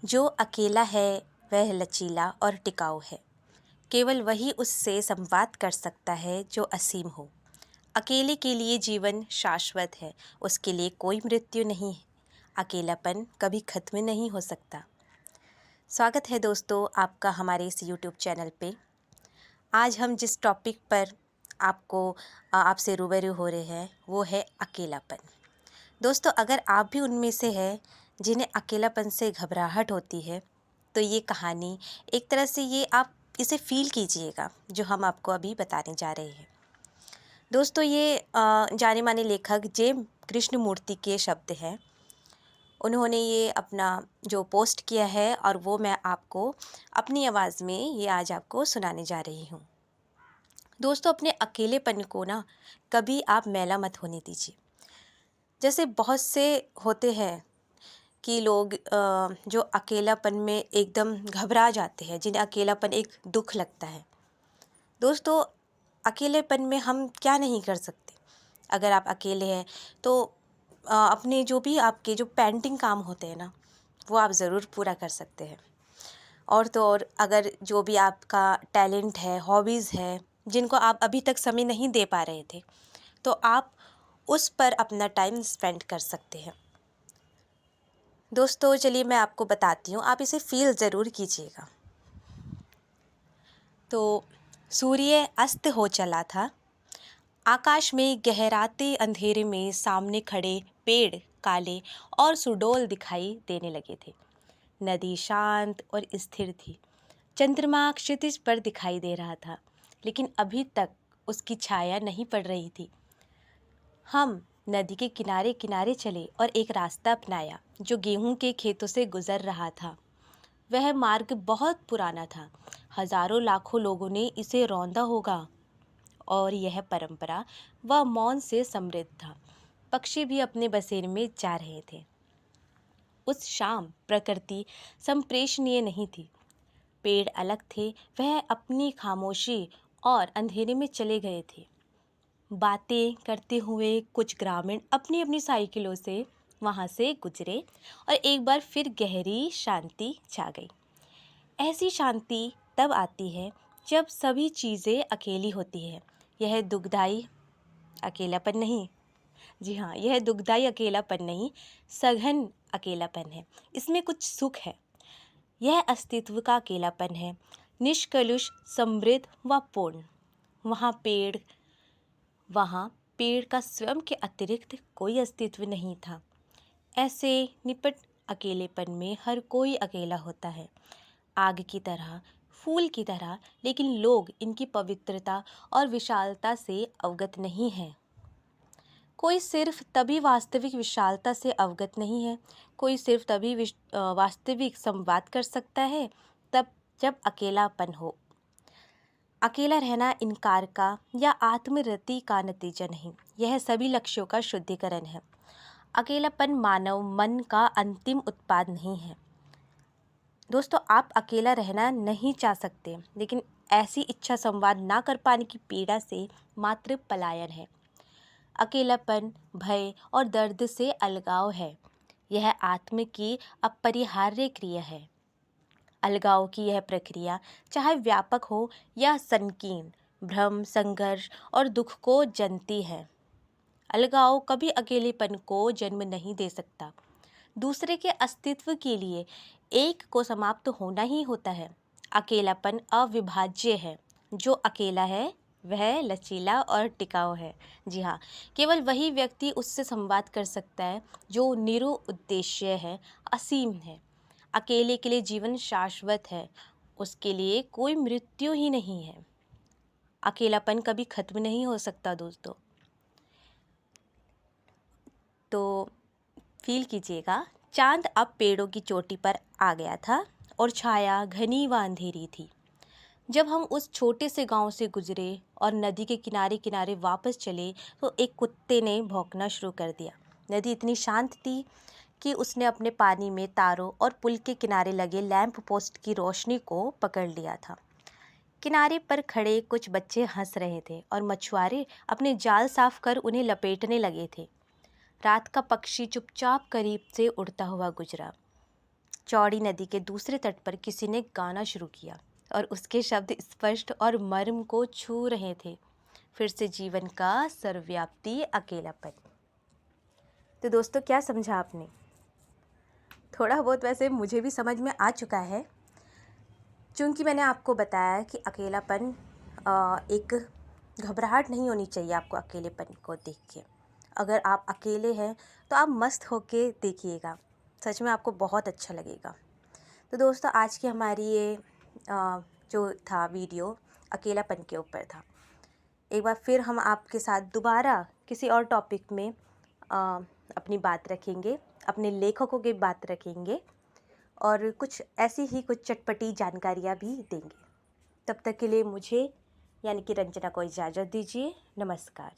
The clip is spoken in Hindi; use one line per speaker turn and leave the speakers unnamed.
जो अकेला है वह लचीला और टिकाऊ है। केवल वही उससे संवाद कर सकता है जो असीम हो। अकेले के लिए जीवन शाश्वत है, उसके लिए कोई मृत्यु नहीं है। अकेलापन कभी खत्म नहीं हो सकता। स्वागत है दोस्तों आपका हमारे इस यूट्यूब चैनल पे। आज हम जिस टॉपिक पर आपसे रूबरू हो रहे हैं वो है अकेलापन। दोस्तों, अगर आप भी उनमें से हैं जिन्हें अकेलापन से घबराहट होती है, तो ये कहानी एक तरह से ये आप इसे फ़ील कीजिएगा जो हम आपको अभी बताने जा रहे हैं। दोस्तों, ये जाने माने लेखक जे कृष्णमूर्ति के शब्द हैं। उन्होंने ये अपना जो पोस्ट किया है और वो मैं आपको अपनी आवाज़ में ये आज आपको सुनाने जा रही हूँ। दोस्तों, अपने अकेलेपन को ना कभी आप मैला मत होने दीजिए। जैसे बहुत से होते हैं कि लोग जो अकेलापन में एकदम घबरा जाते हैं, जिन्हें अकेलापन एक दुख लगता है। दोस्तों, अकेलेपन में हम क्या नहीं कर सकते। अगर आप अकेले हैं तो अपने जो भी आपके जो पेंडिंग काम होते हैं ना, वो आप ज़रूर पूरा कर सकते हैं। और तो और अगर जो भी आपका टैलेंट है, हॉबीज़ है, जिनको आप अभी तक समय नहीं दे पा रहे थे, तो आप उस पर अपना टाइम स्पेंड कर सकते हैं। दोस्तों, चलिए मैं आपको बताती हूँ, आप इसे फ़ील ज़रूर कीजिएगा। तो सूर्य अस्त हो चला था। आकाश में गहराते अंधेरे में सामने खड़े पेड़ काले और सुडौल दिखाई देने लगे थे। नदी शांत और स्थिर थी। चंद्रमा क्षितिज पर दिखाई दे रहा था, लेकिन अभी तक उसकी छाया नहीं पड़ रही थी। हम नदी के किनारे किनारे चले और एक रास्ता अपनाया जो गेहूं के खेतों से गुजर रहा था। वह मार्ग बहुत पुराना था। हजारों लाखों लोगों ने इसे रौंदा होगा और यह परंपरा व मौन से समृद्ध था। पक्षी भी अपने बसेरे में जा रहे थे। उस शाम प्रकृति संप्रेषणीय नहीं थी। पेड़ अलग थे, वह अपनी खामोशी और अंधेरे में चले गए थे। बातें करते हुए कुछ ग्रामीण अपनी अपनी साइकिलों से वहां से गुजरे और एक बार फिर गहरी शांति छा गई। ऐसी शांति तब आती है जब सभी चीज़ें अकेली होती है। यह दुखदाई अकेलापन नहीं, जी हाँ, यह दुखदाई अकेलापन नहीं, सघन अकेलापन है। इसमें कुछ सुख है। यह अस्तित्व का अकेलापन है, निष्कलुष, समृद्ध व पूर्ण। वहाँ पेड़ का स्वयं के अतिरिक्त कोई अस्तित्व नहीं था। ऐसे निपट अकेलेपन में हर कोई अकेला होता है, आग की तरह, फूल की तरह, लेकिन लोग इनकी पवित्रता और विशालता से अवगत नहीं हैं। कोई सिर्फ तभी वास्तविक विशालता से अवगत नहीं है, कोई सिर्फ तभी वास्तविक संवाद कर सकता है तब जब अकेलापन हो। अकेला रहना इनकार का या आत्मरति का नतीजा नहीं, यह सभी लक्ष्यों का शुद्धिकरण है। अकेलापन मानव मन का अंतिम उत्पाद नहीं है। दोस्तों, आप अकेला रहना नहीं चाह सकते, लेकिन ऐसी इच्छा संवाद ना कर पाने की पीड़ा से मात्र पलायन है। अकेलापन भय और दर्द से अलगाव है। यह आत्म की अपरिहार्य क्रिया है। अलगाव की यह प्रक्रिया चाहे व्यापक हो या संकीर्ण, भ्रम, संघर्ष और दुख को जनती है। अलगाव कभी अकेलेपन को जन्म नहीं दे सकता। दूसरे के अस्तित्व के लिए एक को समाप्त होना ही होता है। अकेलापन अविभाज्य है। जो अकेला है वह लचीला और टिकाऊ है। जी हाँ, केवल वही व्यक्ति उससे संवाद कर सकता है जो निरुद्देश्य है, असीम है। अकेले के लिए जीवन शाश्वत है, उसके लिए कोई मृत्यु ही नहीं है। अकेलापन कभी खत्म नहीं हो सकता दोस्तों। तो फील कीजिएगा, चांद अब पेड़ों की चोटी पर आ गया था और छाया घनी व अंधेरी थी। जब हम उस छोटे से गांव से गुजरे और नदी के किनारे किनारे वापस चले तो एक कुत्ते ने भौंकना शुरू कर दिया। नदी इतनी शांत थी कि उसने अपने पानी में तारों और पुल के किनारे लगे लैंप पोस्ट की रोशनी को पकड़ लिया था। किनारे पर खड़े कुछ बच्चे हंस रहे थे और मछुआरे अपने जाल साफ कर उन्हें लपेटने लगे थे। रात का पक्षी चुपचाप करीब से उड़ता हुआ गुजरा। चौड़ी नदी के दूसरे तट पर किसी ने गाना शुरू किया और उसके शब्द स्पष्ट और मर्म को छू रहे थे। फिर से जीवन का सर्वव्यापी अकेलापन। तो दोस्तों, क्या समझा आपने? थोड़ा बहुत वैसे मुझे भी समझ में आ चुका है, क्योंकि मैंने आपको बताया कि अकेलापन एक घबराहट नहीं होनी चाहिए आपको अकेलेपन को देख के। अगर आप अकेले हैं तो आप मस्त होके देखिएगा, सच में आपको बहुत अच्छा लगेगा। तो दोस्तों, आज की हमारी ये जो था वीडियो अकेलापन के ऊपर था। एक बार फिर हम आपके साथ दोबारा किसी और टॉपिक में अपनी बात रखेंगे, अपने लेखकों की बात रखेंगे और कुछ ऐसी ही कुछ चटपटी जानकारियाँ भी देंगे। तब तक के लिए मुझे यानी कि रंजना को इजाज़त दीजिए। नमस्कार।